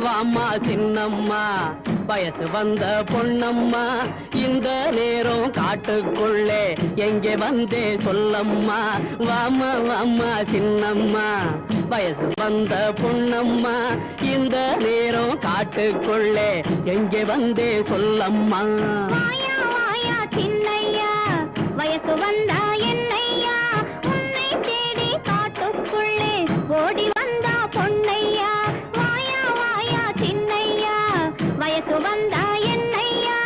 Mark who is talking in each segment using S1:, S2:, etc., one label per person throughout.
S1: வாமா சின்னம்மா வயசு வந்த பொன்னம்மா இந்த நேரம் காட்டுக்குள்ளே எங்கே வந்தே சொல்லம்மா வாமா வாமா சின்னம்மா வயசு வந்த பொன்னம்மா இந்த நேரம் காட்டுக்குள்ளே எங்கே வந்தே சொல்லம்மா
S2: வாயா வாயா சின்னையா வயசு வந்தா என்னையா உன்னை தேடி காட்டுக்குள்ளே ஓடி வந்தா பொன்னையா வாயா வாயா சின்னையா வயசு வந்தா என்னையா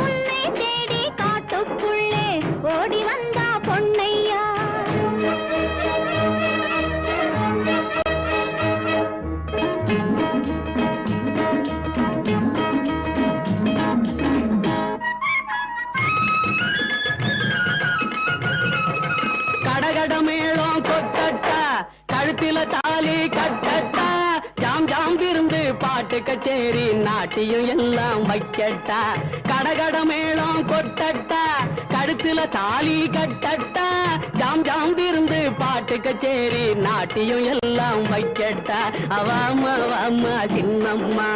S2: உன்னை தேடி காட்டுக்குள்ளே ஓடி வந்தா பொன்னையா
S1: கடகடமேளம் கொட்டட்டா கழுத்தில தாலி கட்டட்டா ஜாம் ஜாம் விருந்து பாட்டு கச்சேரி நாட்டியம் எல்லாம் வைக்கட்டா கடகடமேளம் கொட்டட்டா கழுத்தில தாலி கட்டட்டா ஜாம் ஜாம் விருந்து பாட்டு கச்சேரி நாட்டியம் எல்லாம் வைக்கட்டா அவாமா வாமா சின்னம்மா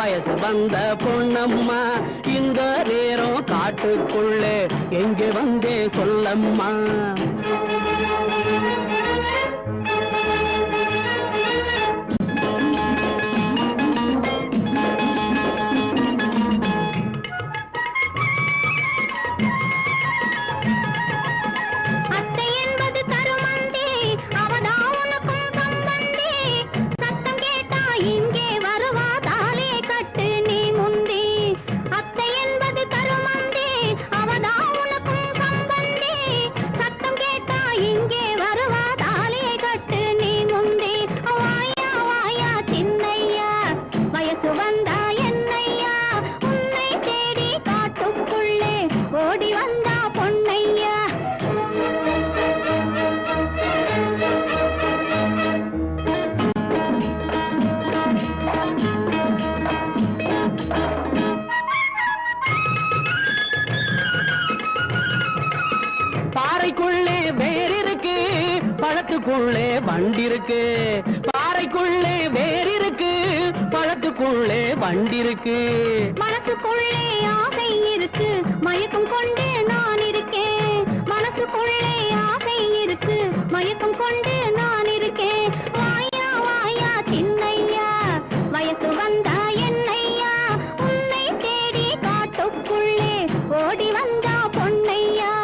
S1: வயசு வந்த பொன்னம்மா இந்த நேரம் காட்டுக்குள்ளே எங்கே வந்தே சொல்லம்மா பாறைக்குள்ளே வேர் இருக்கு பழத்துக்குள்ளே வண்டி இருக்கு பாறைக்குள்ளே வேர் இருக்கு பழத்துக்குள்ளே வண்டி இருக்கு
S2: மனசுக்குள்ளே ஆசை இருக்கு மயக்கம் கொண்டு நான் இருக்கேன் மனசுக்குள்ளே ஆசை இருக்கு மயக்கம் கொண்டு நான் இருக்கேன் வாயா வாயா சின்னையா வயசு வந்தா என்னையா உன்னை தேடி காட்டுக்குள்ளே ஓடி வந்தா பொன்னையா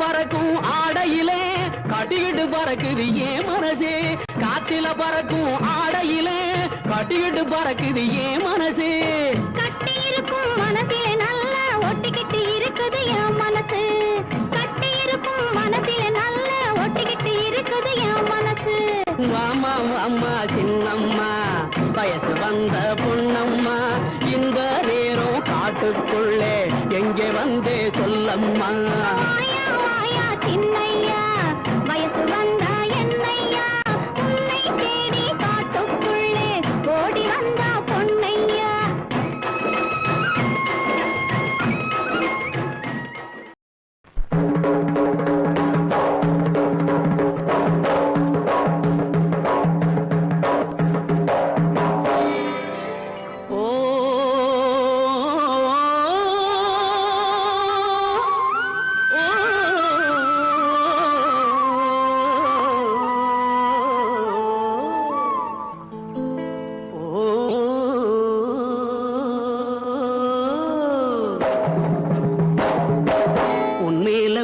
S1: பறக்கும் ஆடையிலே கட்டிக்கிட்டு பறக்குது ஏன் மனசே காத்தில பறக்கும் ஆடையிலே கட்டிக்கிட்டு பறக்குது ஏன் மனசே
S2: கட்டி இருக்கும் மனசிலே நல்லா ஒட்டிக்கிட்டு இருக்குது என் மனசு கட்டி இருக்கும் மனசிலே நல்லா ஒட்டிக்கிட்டு இருக்குது என் மனசு
S1: வாமா வாமா சின்னம்மா வயசு வந்த பொன்னம்மா இந்த நேரம் காட்டுக்குள்ளே எங்கே வந்தே சொல்லம்மா
S2: சின்னையா வயசு வந்தா என்னையா உன்னை தேடி காட்டுக்குள்ளே ஓடி வந்தா பொன்னையா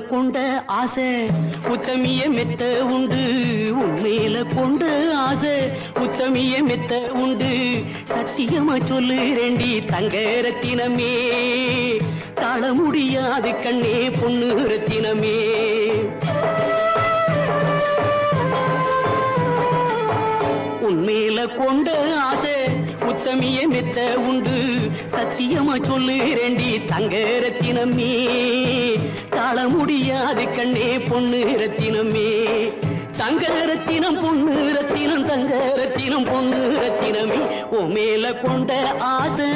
S1: கொண்ட ஆசை உத்தமிய மெத்த உண்டு உண்மையில கொண்ட ஆசை உத்தமிய மெத்த உண்டு சத்தியமா சொல்லு ரெண்டி தங்க ரத்தினமே தாழ முடியாது கண்ணே பொண்ணு ரத்தினமே உண்மையில கொண்ட ஆசை உத்தமிய மெத்த உண்டு சத்தியமா சொல்லு ரெண்டி தங்க ரத்தினமே தாழ முடியாது கண்ணே பொண்ணு ரத்தினமே தங்க ரத்தினம் பொண்ணு ரத்தினம் தங்க ரத்தினம் பொண்ணு ரத்தினமே உன் மேல கொண்ட ஆசை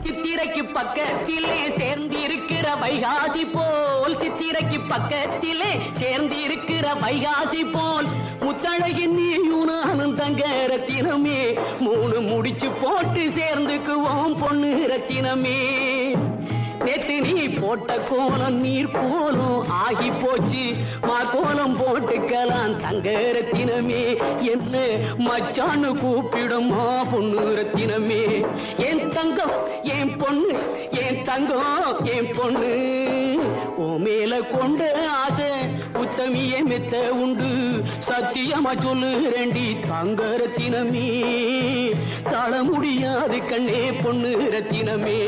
S1: சித்திரைக்கு பக்கத்திலே சேர்ந்திருக்கிற வைகாசி போல் சித்திரைக்கு பக்கத்திலே சேர்ந்திருக்கிற வைகாசி போல் முத்தழகின் நீயும் நானும் தங்க ரத்தினமே மூணு முடிச்சு போட்டு சேர்ந்துக்குவோம் பொண்ணு ரத்தினமே நேத்து நீ போட்ட கோலம் நீர் போலும் ஆகி போச்சு மா கோலம் போட்டுக்கலாம் தங்க ரத்தினமே என்ன மச்சான்னு கூப்பிடுமா பொண்ணு ரத்தினமே என் தங்கம் என் பொண்ணு என் தங்கம் என் பொண்ணு ஓ மேல கொண்ட ஆசை உத்தமியே மெத்த உண்டு சத்தியமா சொல்லு ரெண்டி தங்க ரத்தினமே தாழ முடியாது கண்ணே பொண்ணு ரத்தினமே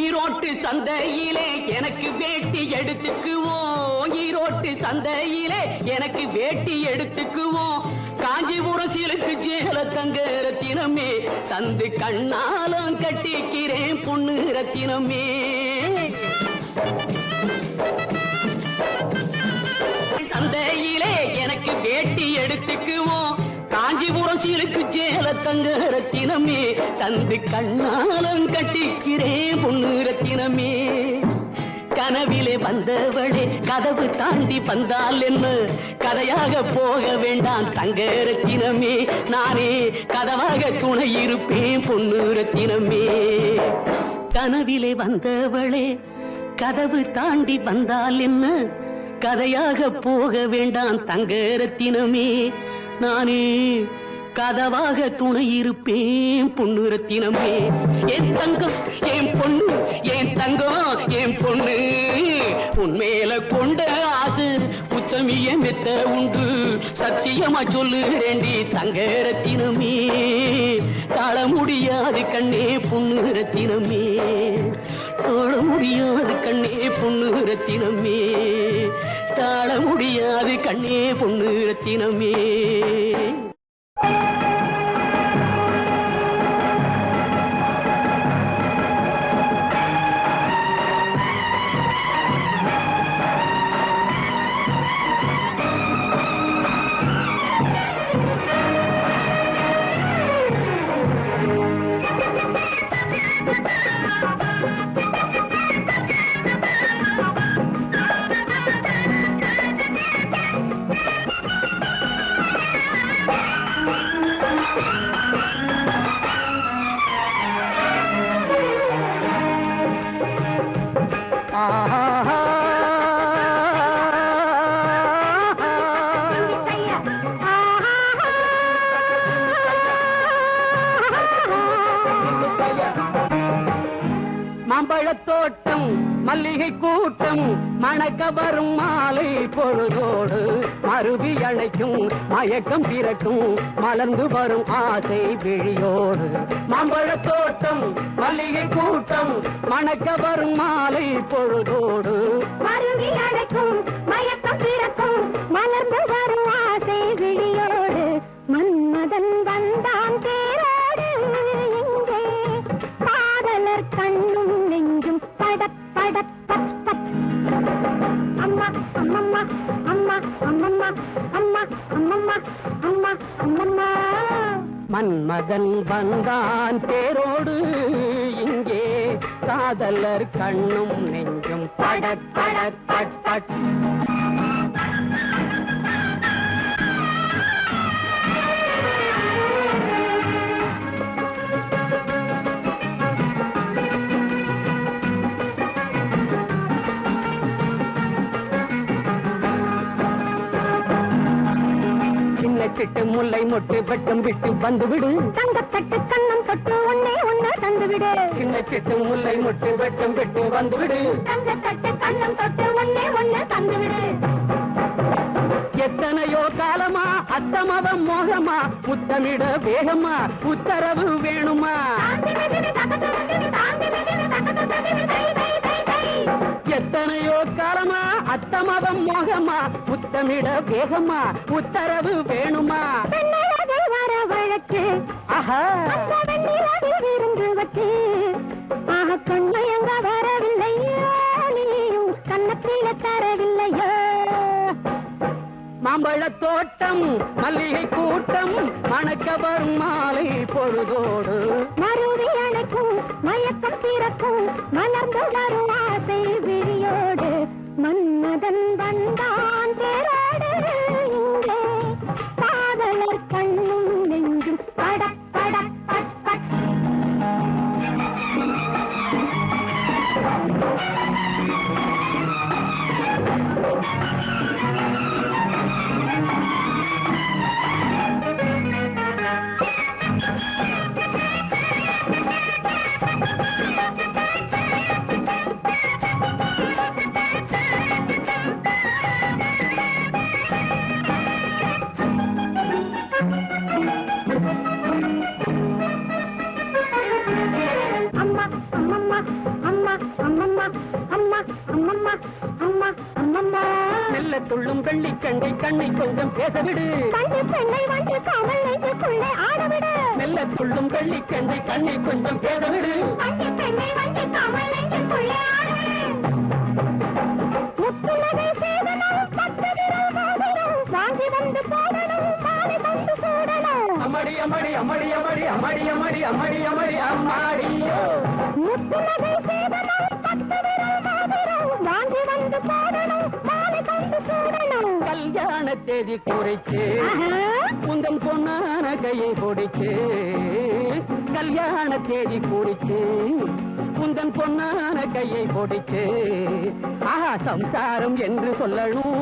S1: ஈரோட்டு சந்தையிலே எனக்கு வேட்டி எடுத்துக்குவோம் ஈரோட்டு சந்தையிலே எனக்கு வேட்டி எடுத்துக்குவோம் காஞ்சிபுரம் சிலுக்கு சேல தங்க ரத்தினமே தந்து கண்ணாலம் கட்டிக்கிறேன் பொண்ணு ரத்தினமே சந்தையிலே எனக்கு வேட்டி எடுத்துக்குவோம் காஞ்சிபுரம் சிலுக்கு சேல தங்க ரத்தினமே தந்து கண்ணாலம் கட்டிக்கிறேன் பொண்ணு ரத்தினமே கனவிலே வந்தவளே கதவு தாண்டி வந்தால் என்ன கதையாக போக வேண்டாம் தங்க ரத்தினமே நானே கதவாக துணை இருப்பேன் பொண்ணு ரத்தினமே கனவிலே வந்தவளே கதவு தாண்டி வந்தால் என்ன கதையாக போக வேண்டாம் தங்க ரத்தினமே நானே கதவாக துணை இருப்பேன் பொண்ணு ரத்தினமே என் தங்கம் என் பொண்ணு என் தங்கம் என் பொண்ணு உன்மேல கொண்ட ஆசை உத்தமிய மெத்த உண்டு சத்தியமா சொல்லு ரெண்டி தங்க ரத்தினமே தாழ முடியாது கண்ணே பொண்ணு ரத்தினமே தாழ முடியாது கண்ணே பொண்ணு ரத்தினமே தாழ முடியாது கண்ணே பொண்ணு ரத்தினமே மாம்பழத்தோட்டம் மல்லிகை கூட்டம் மணக்க வரும் மாலை பொழுதோடு மருவி அணைக்கும் மயக்கம் பிறக்கும் மலர்ந்து வரும் ஆசை விழியோடு மாம்பழத்தோட்டம் மல்லிகை கூட்டம் மணக்க வரும் மாலை பொழுதோடு
S2: மருவி அணைக்கும் மயக்கம் பிறக்கும் மலர்ந்து வரும் ஆசை விழியோடு மன்மதன் வந்தான் தேரோடு இங்கே காதலர் கண்ணும் நெஞ்சும் படப் படப் பட் பட் அம்மா அம்மம்மா அம்மா அம்மம்மா அம்மா அம்மம்மா அம்மா அம்மம்மா
S1: மன்மதன் வந்தான் தேரோடு இங்கே காதலர் கண்ணும் நெஞ்சும் படக் படக் பட் பட் சிட்டு முல்லை மொட்டு வெட்டும் விட்டு வந்து விடு
S2: தங்கத்தட்டு கண்ணம் தொட்டு ஒன்னே ஒன்னு தந்து விடு
S1: சின்ன சிட்டு முல்லை மொட்டு வெட்டும் விட்டு வந்து விடு
S2: தங்கத்தட்டு கண்ணம் தொட்டு ஒன்னே ஒன்னு தந்து விடு
S1: அத்தமதம் மோகமா முத்தமிட வேகமா உத்தரவு வேணுமா எத்தனையோ காலமா அத்தமதம் மோகமா முத்தமிட வேகமா உத்தரவு வேணுமா
S2: வர வழக்கு
S1: ஆஹா
S2: இருந்து வச்சு ஆக கண்மயங்க வரவில்லையோ நீயும் கண்ணத்தில தரவில்லையோ
S1: மாம்பழ தோட்டம் மல்லிகை கூட்டம் மணக்க வரும் மாலை பொழுதோடு
S2: மறுவி அணைக்கும் மயக்கம் பிறக்கும் மலர்ந்து வரும் ஆசை விழியோடு மன்மதன் வந்தான் பேரோடு இங்கே காதலர் கண்ணும் நெஞ்சும் பட பட பட் பட்
S1: மெல்ல துள்ளும் வெள்ளிக்கண்டை கண்ணை கொஞ்சம் பேசவிடு
S2: பெண்ணை வந்து காவல் நெஞ்சுக்குள்ளே ஆடவிடு
S1: மெல்ல துள்ளும் வெள்ளிக்கண்டை கண்ணை கொஞ்சம் பேசவிடு
S2: பெண்ணை வந்து காவல் நெஞ்சுக்குள்ளே ஆடவிடு முத்துலகை சேதனம் பத்து விரல் மோதிரம் வாங்கி வந்து போடணும் மாலை வந்து சூடணும்
S1: அம்மாடி அம்மாடி அம்மாடி அம்மாடி அம்மாடி அம்மாடி அம்மாடி அம்மாடி அம்மாடியோ
S2: முத்துலகை சேதனம் பத்து விரல் மோதிரம் வாங்கி வந்து போடணும் மாலை வந்து சூடணும்
S1: கல்யாண தேதி குறிச்சு உந்தன் பொன்னான கையை பிடிச்சு கல்யாண தேதி குறிச்சு உந்தன் பொன்னான கையை பிடிச்சு ஆஹா சம்சாரம் என்று சொல்லணும்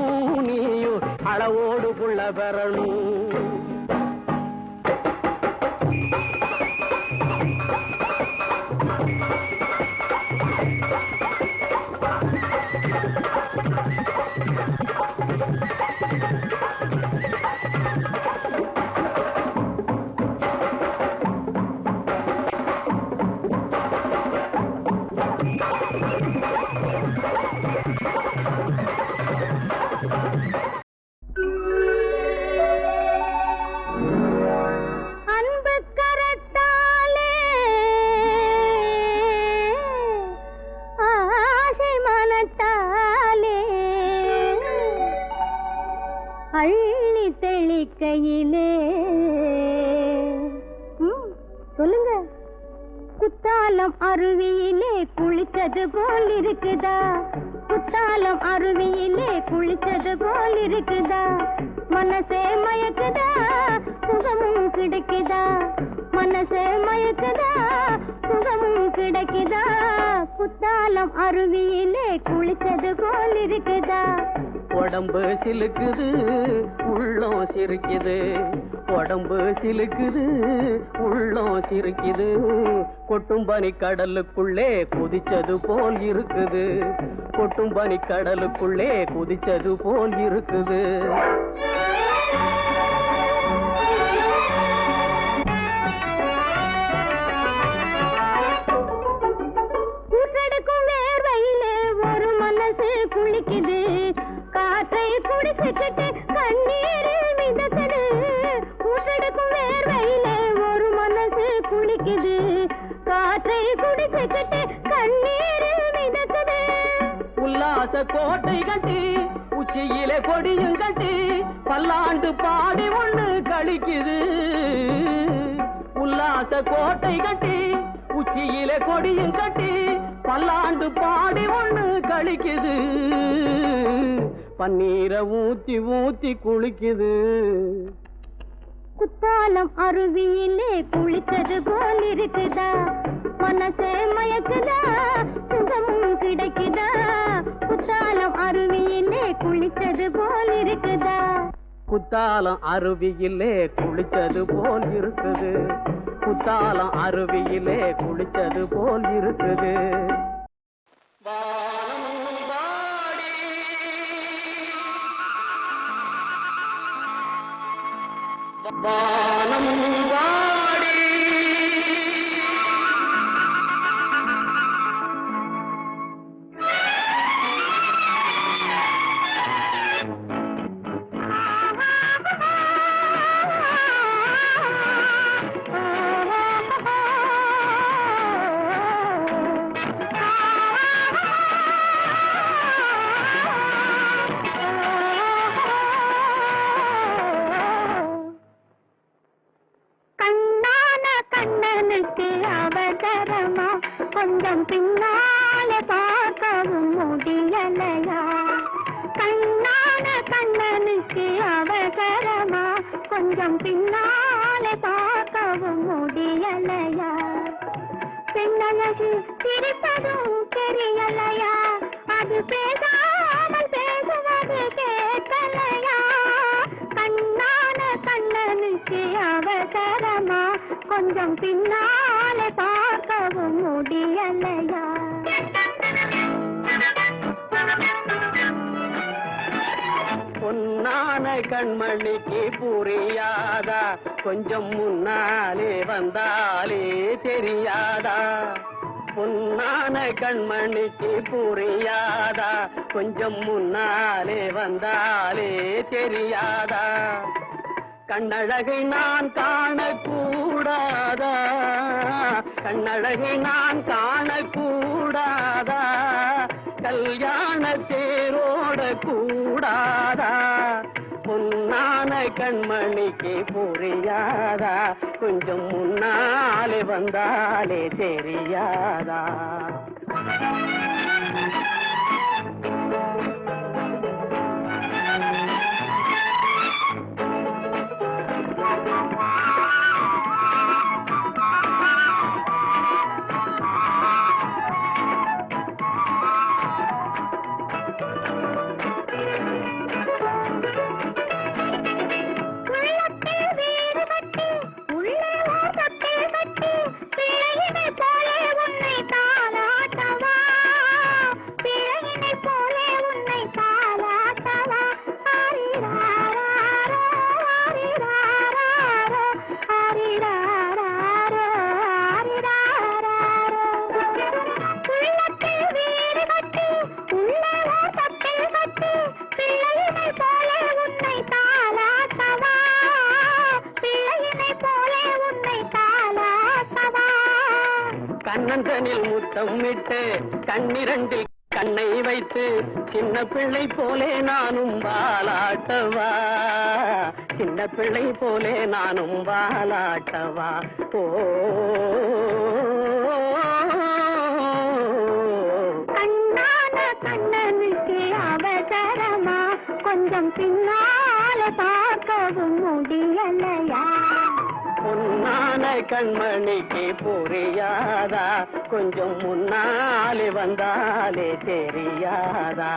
S1: நீயும் அளவோடு புள்ள பெறணும்
S2: கையிலே சொல்லுங்க குத்தாலம் அருவியிலே குளித்தது போல் இருக்குதா குத்தாலம் அருவியிலே குளித்தது போல் இருக்குதா மனசே மயக்குதா சுகமும் கிடைக்குதா மனசே மயக்குதா சுகமும் கிடைக்குதா குத்தாலம் அருவியிலே குளித்தது போல் இருக்குதா
S1: உடம்பு சிலுக்குது உள்ளம் சிரிக்குது உடம்பு சிலுக்குது உள்ளம் சிரிக்குது கொட்டும் பனி கடலுக்குள்ளே குதிச்சது போல் இருக்குது கொட்டும் பனி கடலுக்குள்ளே குதிச்சது போல் இருக்குது
S2: ஒரு மனசு குளிக்குது காற்றை குடிச்சுக்கிட்டு கண்ணீரில் மிதக்குது ஊட்டெடுக்கும் வேர்வையிலே ஒரு மனசு குளிக்குது காற்றை குடிச்சுக்கிட்டு கண்ணீரில் மிதக்குது
S1: உல்லாச கோட்டை கட்டி உச்சியிலே கொடியும் கட்டி பல்லாண்டு பாடி ஒண்ணு கழிக்குது உல்லாச கோட்டை கட்டி உச்சியிலே கொடியும் கட்டி பல்லாண்டு பாடி ஒண்ணு கழிக்குது பன்னீரை ஊத்தி ஊத்தி குளிக்குது
S2: குத்தாலம் அருவியிலே குளித்தது போல் இருக்குதா மனசே மயக்குதா சுகமும் கிடைக்குதா குத்தாலம் அருவியிலே குளித்தது போல் இருக்குதா
S1: குத்தாலம் அருவியிலே குளிச்சது போல் இருக்குது குத்தாலம் அருவியிலே குளிச்சது போல் இருக்குது வானம் வாடி
S2: கொஞ்சம் பின்னாலே பார்க்கவும் முடியலையா கண்ணான கண்ணனுக்கு அவசரமா கொஞ்சம் பின்னாலே பார்க்கவும் முடியலையா பெண்ணழகு சிரிப்பதும் தெரியலையா அது பேசாமல் பேசுவது கேட்கலையா கண்ணான கண்ணனுக்கு அவசரமா கொஞ்சம் பின்னாலே பார்க்கவும் முடியலையா
S1: பொன்னான கண்மணிக்கு புரியாதா கொஞ்சம் முன்னாலே வந்தாலே தெரியாதா பொன்னான கண்மணிக்கு புரியாதா கொஞ்சம் முன்னாலே வந்தாலே தெரியாதா கண்ணழகை நான் காணக்கூடாதா கண்ணழகை நான் காணக்கூடாதா கல்யாண தேரோட கூடாதா பொன்னான கண்மணிக்கு புரியாதா கொஞ்சம் முன்னாலே வந்தாலே தெரியாதா கண்ணந்தனில் முத்தம் விட்டு கண்ணிரண்டில் கண்ணை வைத்து சின்ன பிள்ளை போலே நானும் வாலாட்டவா சின்ன பிள்ளை போலே நானும் வாலாட்டவா ஓ
S2: கண்ணான கண்ணனுக்கு அவசரமா கொஞ்சம் பின்னால பார்க்கவும் முடியலையா
S1: பொன்னான கண்மணிக்கு புரியாதா கொஞ்சம் முன்னாலே வந்தாலே தெரியாதா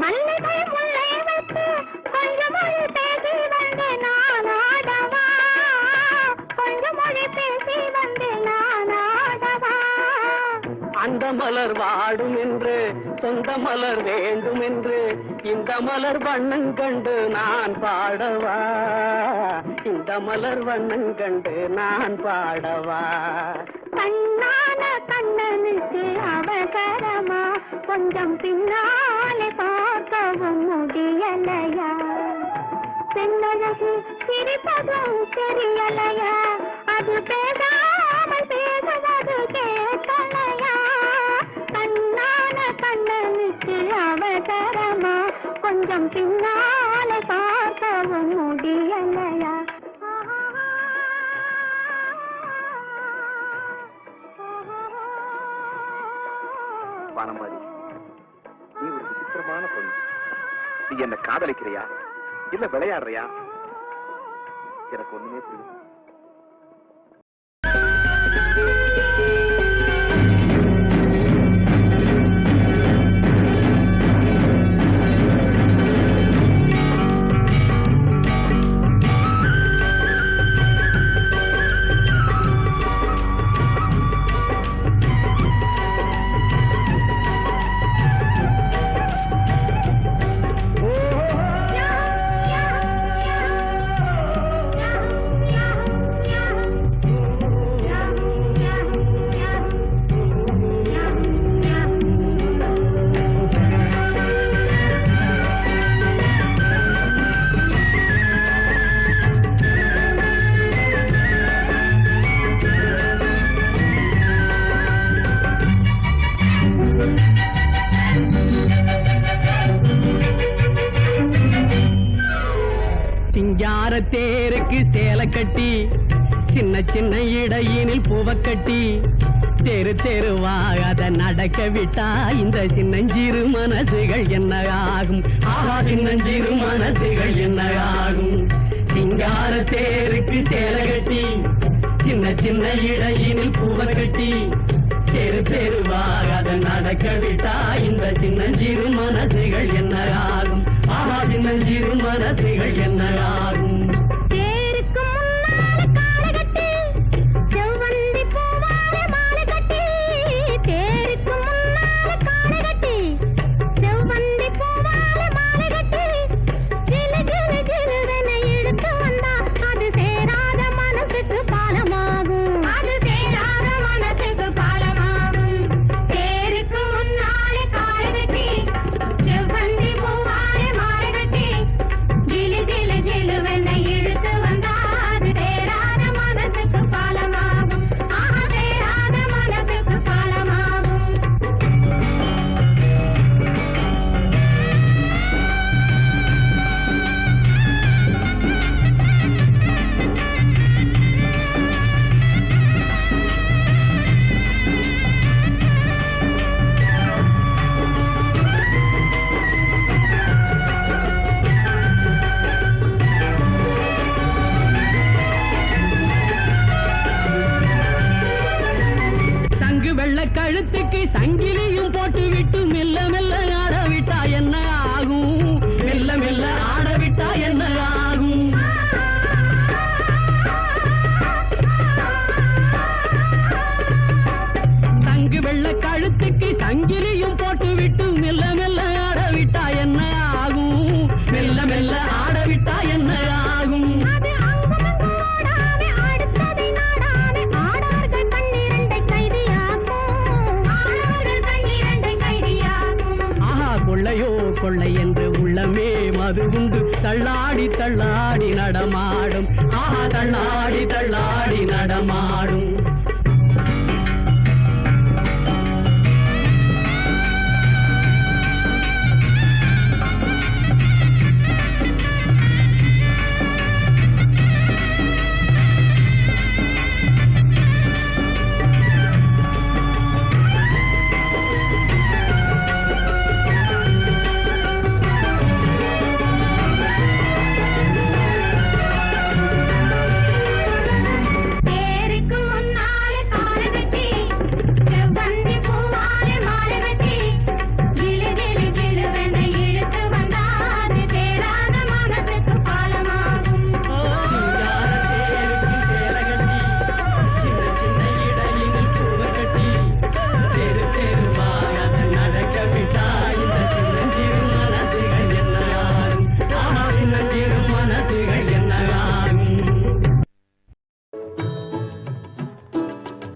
S2: மல்லிகை முல்லை வைத்து கொஞ்சம் மொழி பேசி வந்து நான் ஆடவா கொஞ்சம் மொழி பேசி வந்து நான் ஆடவா
S1: அந்த மலர் வாடும் என்று சொந்த மலர் வேண்டும் என்று இந்த மலர் வண்ணம் கண்டு நான் பாடவா இந்த மலர் வண்ணம் கண்டு நான் பாடவா
S2: கண்ணான கண்ணனுக்கு அவசரமா கொஞ்சம் பின்னாலே பார்க்கவும் முடியலையா பெண்ணழகு சிரிப்பதும் தெரியலையா அது பேசாமல் பேசுவது கேட்கலையா கண்ணான கண்ணனுக்கு அவசரமா கொஞ்சம் பின்னாலே பார்க்கவும் முடியலையா
S3: வானம்பாடி நீ ஒரு விசித்திரமான பொண்ணு நீ என்ன காதலிக்கிறியா இல்ல விளையாடுறியா எனக்கு ஒண்ணுமே புரியும்
S1: தேருக்கு சேலை கட்டி சின்ன சின்ன இடையினில் பூவை கட்டி தெரு தெருவாக அதை நடக்க விட்டா இந்த சின்னஞ்சிறு மனசுகள் என்ன ஆகும்? ஆஹா, சின்னஞ்சிறு மனசுகள் என்ன ஆகும்? சிங்கார தேருக்கு சேலை கட்டி சின்ன சின்ன இடையினில் பூவை கட்டி தெரு தெருவாக அதை நடக்க விட்டா இந்த சின்னஞ்சிறு மனசுகள் என்ன ஆகும்? ஆஹா, சின்னஞ்சிறு மனசுகள் என்ன ஆகும்? கழுத்துக்கு சங்கிலியும் போட்டு விட்டு மெல்ல மெல்ல ஆட விட்டா என்ன ஆகும்? மெல்ல மெல்ல ஆட விட்டா என்ன ஆகும்? தங்கு வெள்ள கழுத்துக்கு சங்கிலியும் போட்டு விட்டு மெல்ல மெல்ல ஆட விட்டா என்ன ஆகும்? மெல்ல மெல்ல ஆட விட்டா என்ன ஆகும்? கொள்ளையோ கொள்ளை என்று உள்ளமே மது உண்டு தள்ளாடி தள்ளாடி நடமாடும். ஆஹா, தள்ளாடி தள்ளாடி நடமாடும்.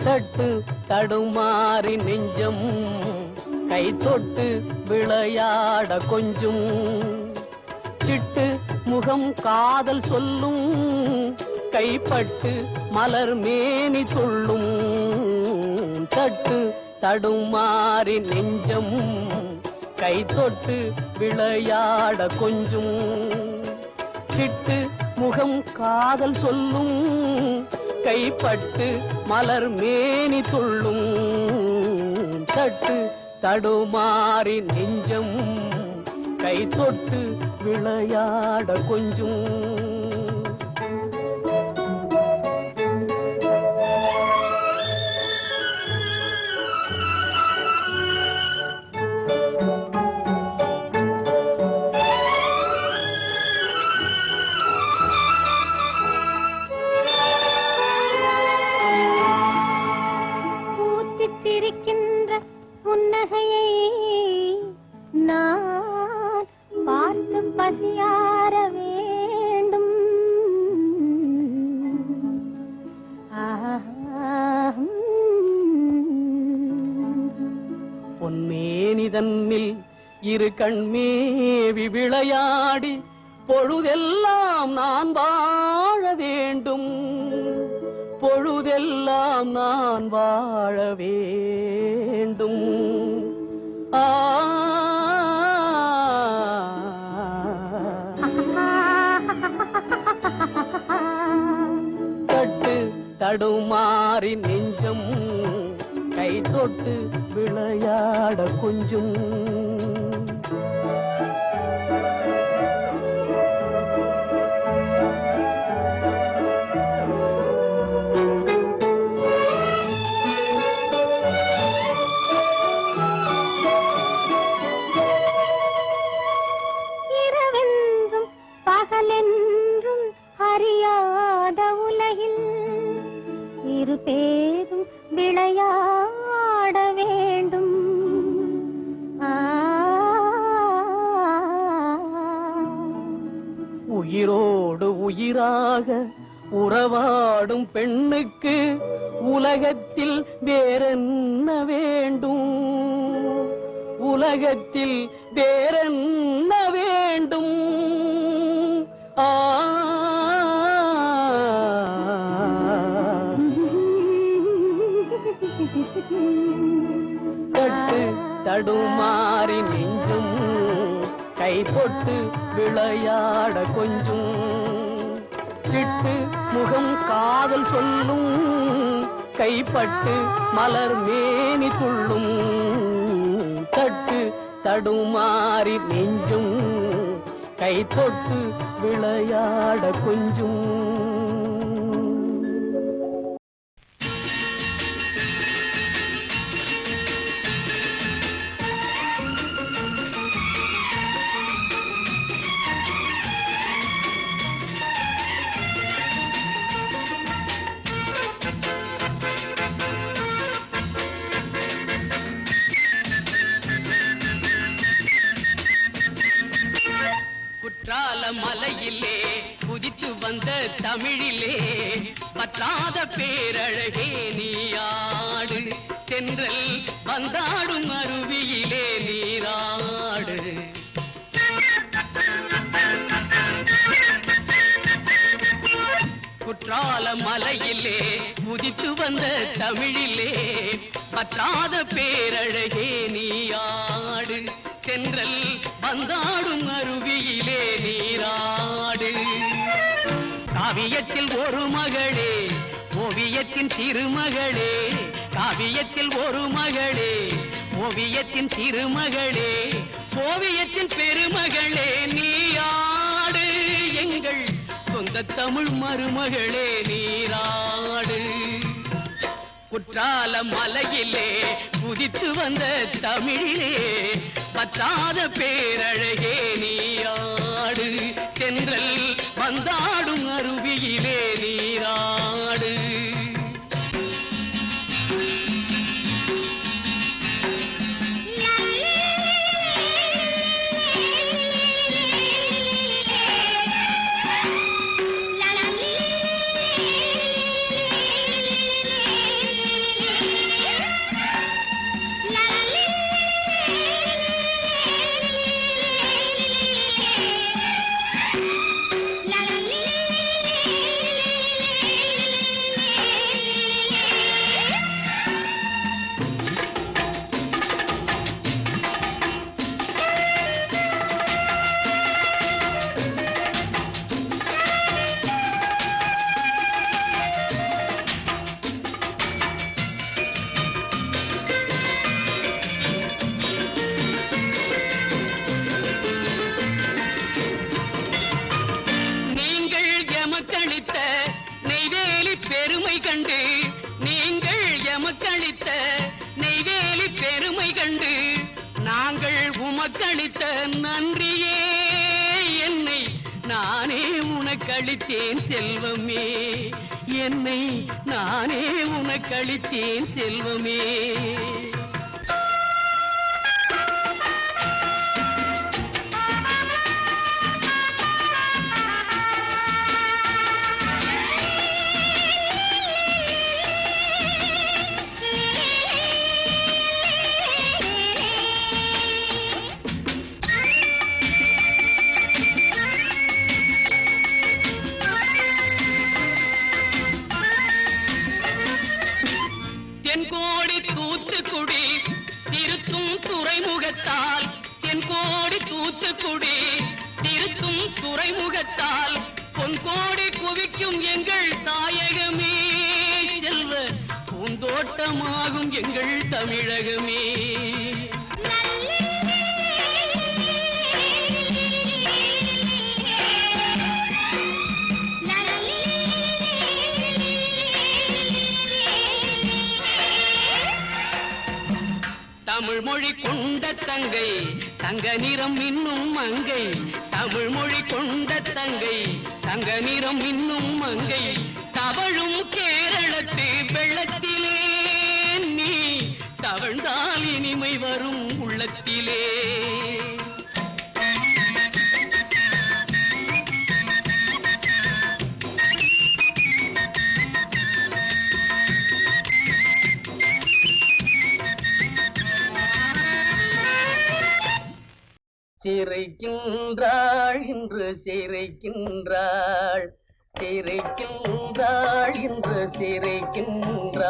S1: தட்டு தடுமாறி நெஞ்சம் கை தொட்டு விளையாட கொஞ்சம் சிட்டு முகம் காதல் சொல்லும் கைப்பட்டு மலர் மேனி துள்ளும். தட்டு தடுமாறி நெஞ்சம் கை தொட்டு விளையாட கொஞ்சம் சிட்டு முகம் காதல் சொல்லும் கைப்பட்டு மலர் மேனி துள்ளும். தட்டு தடுமாறி நெஞ்சம் கை தொட்டு விளையாட கொஞ்சம்.
S2: சிரிக்கின்ற புன்னகையை நான் பார்த்து பசியார வேண்டும்.
S1: பொன்மேனிதன்னில் இரு கண்மேவி விளையாடி பொழுதெல்லாம் நான் வாழ வேண்டும். பொழுதெல்லாம் நான் வாழ வேண்டும். தடுமாறி நெஞ்சம் கை தொட்டு விளையாட கொஞ்சம்
S2: இரவென்றும் பகலென்றும் அறியாத உலகில் இரு பேரும் விளையாட வேண்டும்.
S1: உயிரோடு உயிராக உறவாடும் பெண்ணுக்கு உலகத்தில் வேறென்ன வேண்டும்? உலகத்தில் வேறென்ன வேண்டும்? தட்டு தடுமாறி நெஞ்சும் கை போட்டு விளையாட கொஞ்சம் சிட்டு முகம் காதல் சொல்லும் கைப்பட்டு மலர் மேனி துள்ளும் தட்டு தடுமாறி நெஞ்சும் கை தொட்டு விளையாட கொஞ்சம் மலையிலே குதித்து வந்த தமிழிலே பற்றாத பேரழகே நீயாடு சென்றல் வந்தாடும் அருவியிலே நீராடு குற்றால மலையிலே குதித்து வந்த தமிழிலே பற்றாத பேரழகே நீயாடு சென்றல் வந்தாடும் அருவியிலே நீராடு காவியத்தில் ஒரு மகளே ஓவியத்தின் திருமகளே காவியத்தில் ஒரு மகளே ஓவியத்தின் திருமகளே சோவியத்தின் பெருமகளே நீயாடு எங்கள் சொந்த தமிழ் மருமகளே நீராடு குற்றால மலையிலே குதித்து வந்த தமிழிலே பற்றாத பேரழகே நீயாடு தென்றல் வந்தாடும் அருவியிலே நீராடு உமக்களித்த நன்றியே என்னை நானே உனக்களித்தேன் செல்வமே என்னை நானே உனக்களித்தேன் செல்வமே துறைமுகத்தால் பொன்கோடி குவிக்கும் எங்கள் தாயகமே வளமாகும் எங்கள் தமிழகமே. தமிழ் மொழி கொண்ட தங்கை தங்க நிறம் இன்னும் மங்கை. தமிழ் மொழி கொண்ட தங்கை தங்க நிறம் இன்னும் மங்கை. தவழும் கேரளத்து வெள்ளத்திலே நீ தவழ்ந்தால் இனிமை வரும் உள்ளத்திலே. சிறைக்கின்றாள் இன்று சிறைக்கின்றாள், சிறைக்கின்றாள் இன்று சிறைக்கின்றாள்.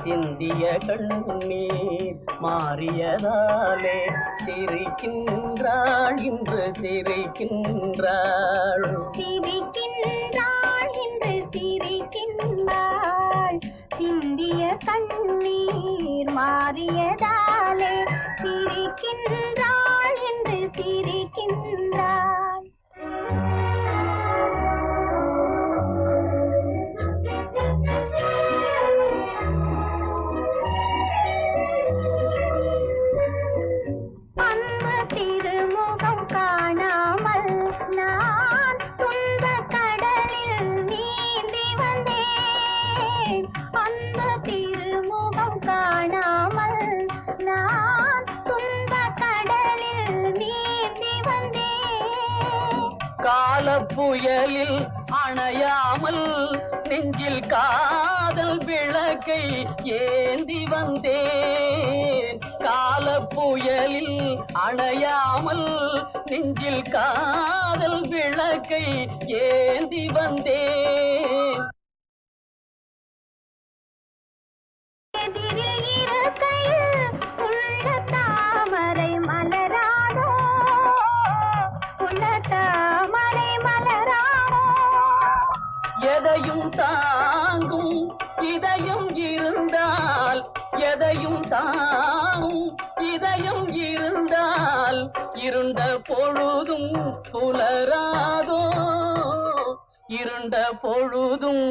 S1: சிந்திய கண்ணீர் மாறியதாலே சிறைக்கின்றாள் இன்று சிறைக்கின்றாள்.
S2: சிரிக்கின்றாள் என்று சிரிக்கின்றாள், சிந்திய கண்ணீர் மாறியதாலே சிரிக்கின்றாள் என்று சிரிக்கின்றாள். அன்பு திருமுகம் காணாமல் நான் துன்பக் கடலில் நீந்தி வந்தேன். அன்பு திருமுகம் காணாமல் நான் துன்பக் கடலில் நீந்தி வந்தேன்.
S1: காலப்புயலில் அணையாமல் நெஞ்சில் காதல் விளக்கை ஏந்தி வந்தேன். காலப்புயலில் அணையாமல் நெஞ்சில் காதல் விளக்கை ஏந்தி வந்தேன்.
S2: எதிரில் இருக்கையில் உள்ள தாமரை மலராதோ, உள்ள தாமரை மலராதோ.
S1: எதையும் தாங்கும் இதயம் இருந்தால், எதையும் தாங்கும் இதயம் இருந்தால் இருண்ட பொழுதும் புலராதோ, இருண்ட பொழுதும்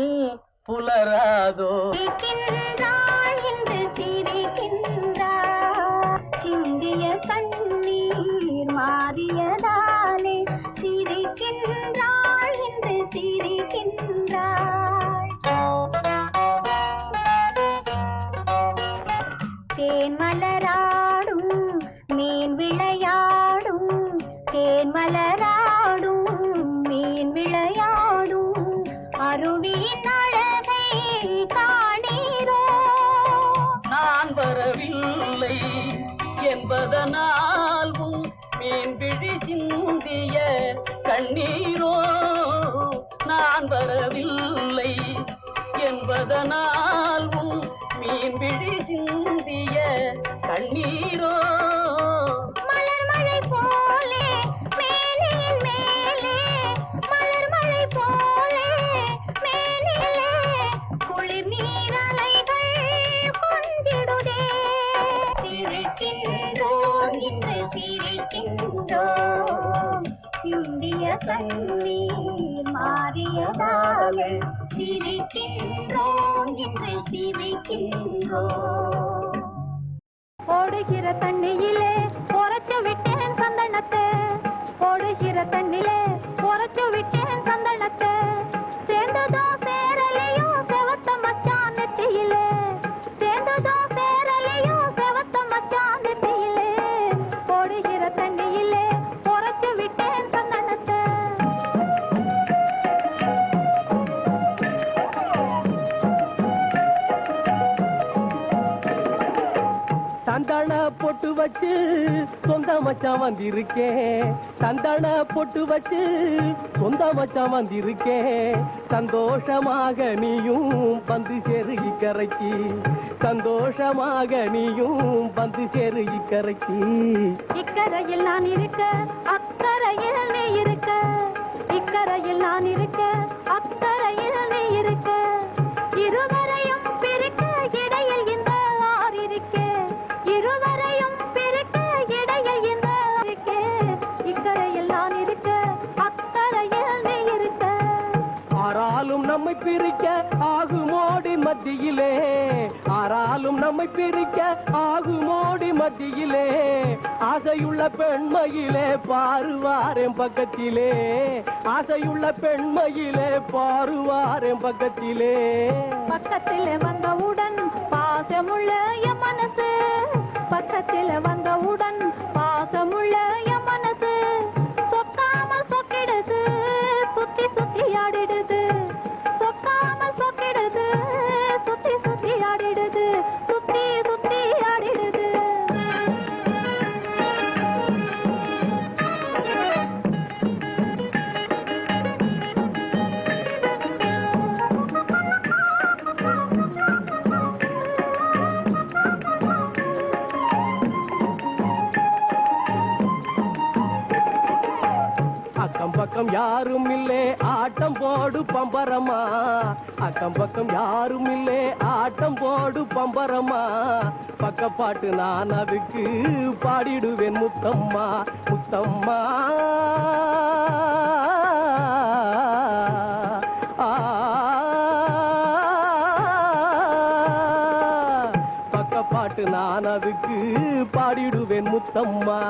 S1: புலராதோ.
S2: சிரிக்கின்றாள் என்று சிரிக்கின்றாள், சிந்திய கண்ணீர் மாறியதாலே சிரிக்கின்றாள் என்று சிரிக்கின்றாள். தேன் மலராடும் மீன் விளையாடும், தேன் மலராடும் மீன் விளையாடும் அருவியின் அழகை காணீரோ.
S1: நான் வரவில்லை என்பதனால் மீன் விழி சிந்திய கண்ணீரோ. நான் வரவில்லை என்பதனால் மீன் விழி சிந்திய கண்ணீரோ.
S2: மலர் மழை போலே மேனியின் மேலே, மலர் மழை போலே மேனிலே குளிர் நீரலைகள் கொண்டிடுதே. சிரிக்கின்றோம் இன்று சிரிக்கின்றோம், சிந்திய கண்ணீர் மாறியதாலே சிரிக்கின்றோம் இன்று சிரிக்கின்றோம். ஓடுகிற தண்ணியிலே உரைச்சு விட்டேன் சந்தனத்தை, ஓடுகிற தண்ணிலே உரைச்சு விட்டேன் சந்தனத்தை. சேர்ந்ததோ சேரலையோ செவத்த மச்சான் நெத்தியிலே, சேர்ந்ததோ சேரலையோ செவத்த மச்சான் நெத்தியிலே. ஓடுகிற தண்ணியிலே உரைச்சு விட்டேன் சந்தனத்தை.
S1: சந்தன பொட்டு வச்சு சொந்த மச்சான் வந்திருக்கேன், சந்தன பொட்டு வச்சு சொந்த மச்சான் வந்திருக்கேன். சந்தோஷமாக நீயும் வந்து சேரு இக்கரைக்கு, சந்தோஷமாக நீயும் வந்து சேரு இக்கரைக்கு.
S2: இக்கரையில் நான் இருக்க அக்கரையில் நீ இருக்க, இக்கரையில் நான் இருக்க அக்கரையில் நீ இருக்க. இருவரையும் பிரிக்க
S1: ஆகுமோடி மத்தியிலே ஆறாலும் நம்மை பிரிக்க ஆகுமோடி மத்தியிலே ஆசையுள்ள பெண்மையிலே பாருவாரேன் பக்கத்திலே ஆசையுள்ள பெண்மையிலே பாருவாரேன் பக்கத்திலே
S2: பக்கத்திலே வந்தவுடன் பாசமுள்ள என் மனசு பக்கத்திலே வந்தவுடன் பாசமுள்ள என் மனசு சொக்காமல் சொக்கிடுது சுத்தி சுத்தி ஆடிடுது சொக்காமல் சொக்கிடுது சுத்தி சுத்தி ஆடிடுது சுத்தி சுத்தி ஆடிடுது
S1: அக்கம் பக்கம் யாரும் இல்லே ஆட்டம் போடு பம்பரமா அக்கம் பக்கம் யாரும் இல்லே ஆட்டம் போடு பம்பரமா பக்கப்பாட்டு நான் அதுக்கு பாடிடுவேன் முத்தம்மா முத்தம்மா பக்கப்பாட்டு நான் அதுக்கு பாடிடுவேன் முத்தம்மா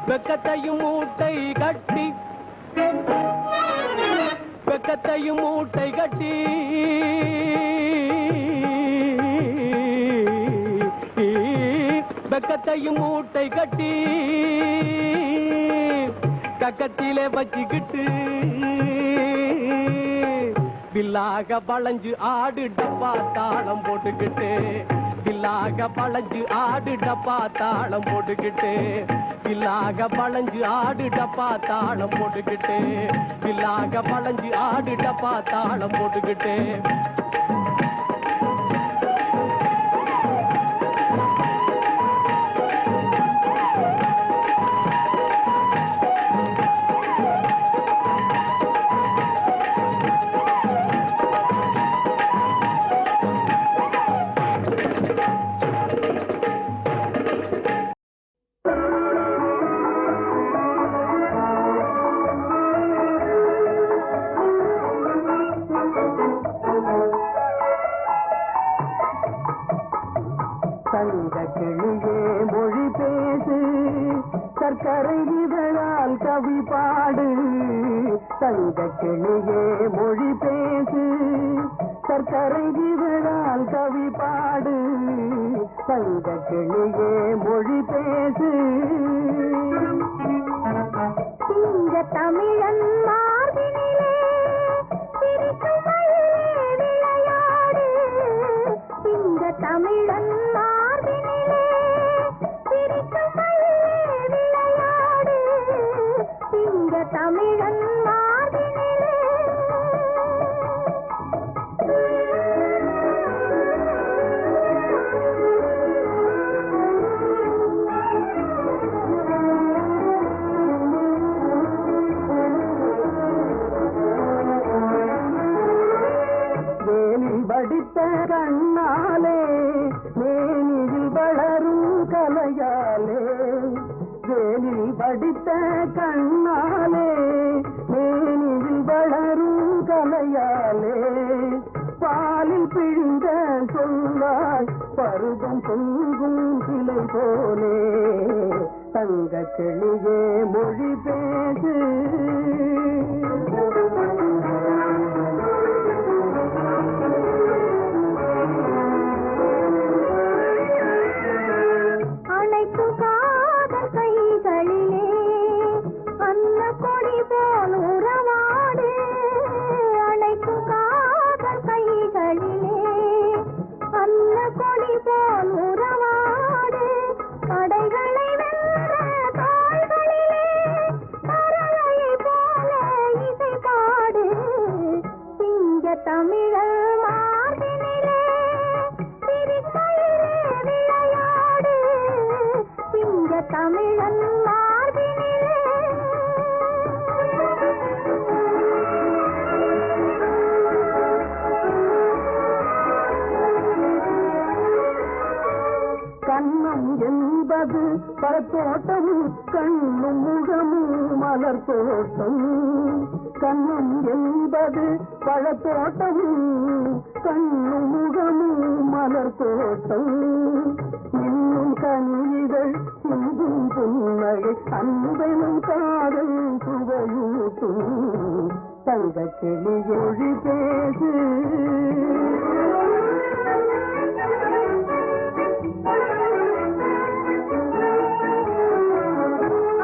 S1: வெக்கத்தையும் மூட்டை கட்டி வெக்கத்தையும் மூட்டை கட்டி வெக்கத்தையும் மூட்டை கட்டி கக்கத்திலே வச்சுக்கிட்டு வில்லாக வளைஞ்சு ஆடு டப்பா தாளம் போட்டுக்கிட்டு வில்லாக வளைஞ்சு ஆடு டப்பா தாளம் போட்டுக்கிட்டு வில்லாக வளைஞ்சு ஆடு டப்பா தாளம் போட்டுக்கிட்டு வில்லாக வளைஞ்சு ஆடு டப்பா தாளம் போட்டுக்கிட்டு தங்க கிளியே மொழி பேசு சர்க்கரை இதழால் கவி பாடு தங்க கிளியே மொழி பேசு சர்க்கரை இதழால் கவி பாடு தங்க கிளியே மொழி பேசு
S2: இங்க தமிழன் மார்பினிலே சிரிக்கும் மயிலே விளையாடு இங்க தமிழன் மார்பினிலே சிரிக்கும் மயிலே விளையாடு இங்க தமிழன் மார்பினிலே
S1: படித்த கண்ணாலே மேனியில் வளரும் கலையாலே வேலில் படித்த கண்ணாலே மேனியில் வளரும் கலையாலே பாலில் பிழிந்த சொல்லாய் பருவம் பொங்கும் சிலை போலே தங்க கிளியே மொழி பேசு
S2: தமிழன் மார்பினிலே
S1: பழத்தோட்டம் கண்ணும் முகமும் மலர் தோட்டம் கண்ணம் என்பது பழத்தோட்டம் கண்ணும் முகமும் மலர் தோட்டம் இன்னும் கனிகள் சிந்தும் புன்னகை அன்பெனும் காதல் சுவையூட்டும் தங்க கிளியொழி பேசு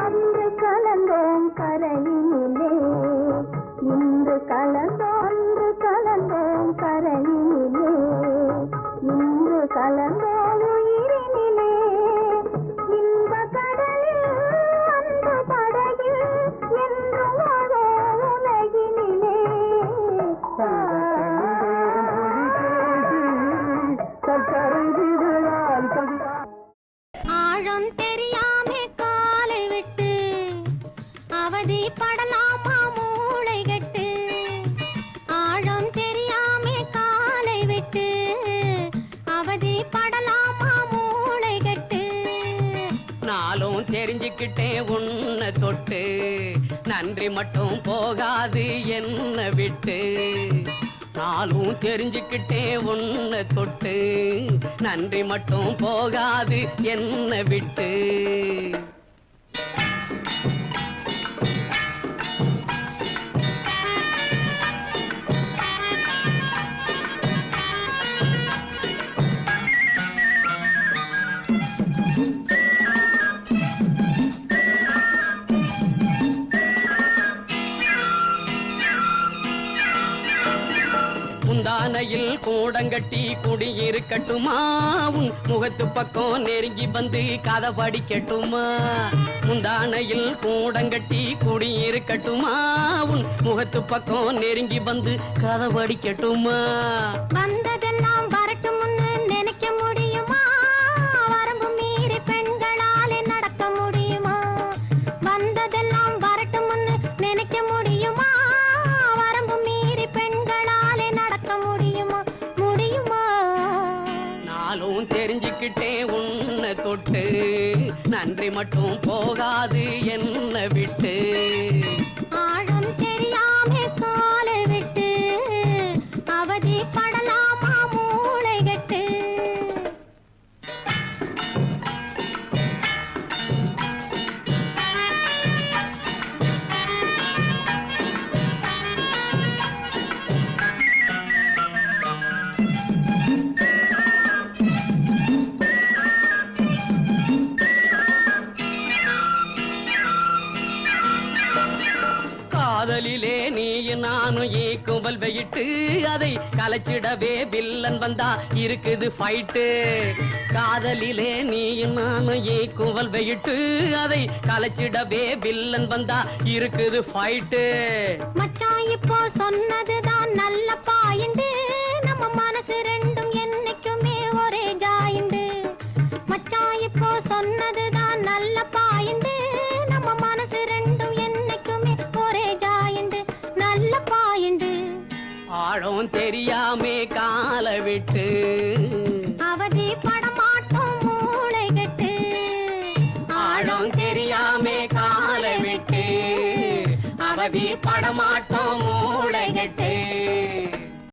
S2: அன்று கலந்தோம் கரையினிலே இன்று கலந்தோன்று கலந்தோம் கரையினிலே இன்று கலந்தோம் உயிரினிலே இன்ப கடலில் அன்பு படகில் என்றும் வாழோ உலகினிலே ஆழம் தெரியாமே காலை விட்டு அவதி படலாமா மூளை கட்டு ஆழம் தெரியாமே காலை விட்டு அவதி படலாமா மூளை கட்டு
S1: நாளும் தெரிஞ்சுக்கிட்டே உன்னை தொட்டு நன்றி மட்டும் போகாது என்ன விட்டு நாளும் தெரிஞ்சுக்கிட்டே உன்னை தொட்டு நன்றி மட்டும் போகாது என்ன விட்டு முந்தானையில் கூடங்கட்டி குடியிருக்கட்டுமா உன் முகத்து பக்கம் நெருங்கி வந்து கதை படிக்கட்டுமா முந்தானையில் கூடங்கட்டி குடியிருக்கட்டுமா உன் முகத்து பக்கம் நெருங்கி வந்து கதை படிக்கட்டுமா
S2: வந்ததெல்லாம் வரட்டும்னு நினைக்க முடியுமா வரம்பு மீறி பெண்களாலே நடக்க முடியுமா வந்ததெல்லாம் வரட்டும்னு நினைக்க முடியுமா வரம்பு மீறி பெண்களாலே நடக்க முடியுமா முடியுமா
S1: நாளும் தெரிஞ்சுக்கிட்டே உன்னை தொட்டு நன்றி மட்டும் போகாது என்ன விட்டு
S2: ஆழம் தெரியாமே காலை விட்டு அவதி படலாமா மூளை கட்டு
S1: காதலிலே நீயும் நானும் ஈக்குவல் வெயிட்டு அதை கலைச்சிடவே வில்லன் வந்தா இருக்குது ஃபைட்டு காதலிலே நீயும் நானும் ஈக்குவல் வெயிட்டு அதை கலைச்சிடவே வில்லன் வந்தா இருக்குது ஃபைட்டு
S2: மச்சான் இப்போ சொன்னதுதான் நல்ல பாயிண்டு நம்ம மனசு ரெண்டும் என்னைக்குமே ஒரே ஜாயிண்டு மச்சான் இப்போ சொன்னதுதான் நல்ல பாயிண்டு நம்ம மனசு ரெண்டும் என்னைக்குமே ஒரே ஜாயிண்டு நல்ல பாயிண்டு
S1: ஆழம் தெரியாமே காலை விட்டு
S2: அவதி படமாட்டோம் மூளை கட்டு
S1: ஆழம் தெரியாமே காலை விட்டு அவதி படமாட்டோம் மூளை கட்டு